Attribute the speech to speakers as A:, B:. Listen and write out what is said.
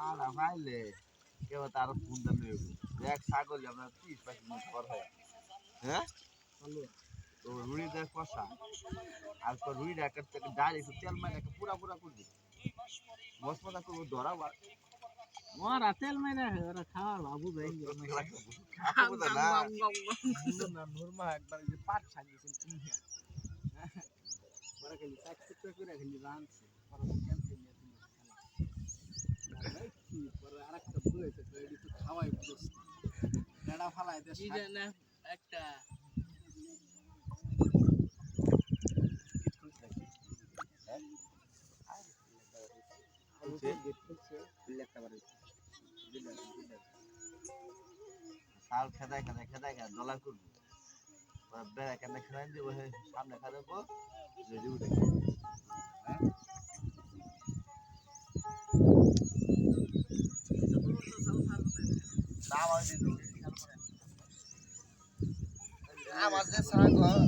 A: আর ভাইলে কেউ তার ফোন দেন দেখ ছাগল আমরা 30-35 মিনিট পর হয় হ্যাঁ তো রুই দেখ কষা আর তো রুই একটা ডাল একটু তেল মানে একটা পুরা পুরা করবি মশলা করবো ধরা
B: ওরা তেল মেরে ওরা খাওয়া বাবু ভাই
A: না নুরমা একবার যে পাট শাক দিয়েছেন তুমি
B: ওরা খালি চাক চুক্ত করে খালি রানছে ওরা তো ক্যাম্পে নিয়ে তুমি খেলা কি পরে আরেকটা বুঝাইছে তো এডি তো খাওয়াই বুঝছ বেড়া ফালাই দে কি জানে একটা
A: শাল খেদায় ডলার করবো বেড়া কেন খেলাম দিব সামনে খাদেবো রেডি উঠে আমার যে ছাগল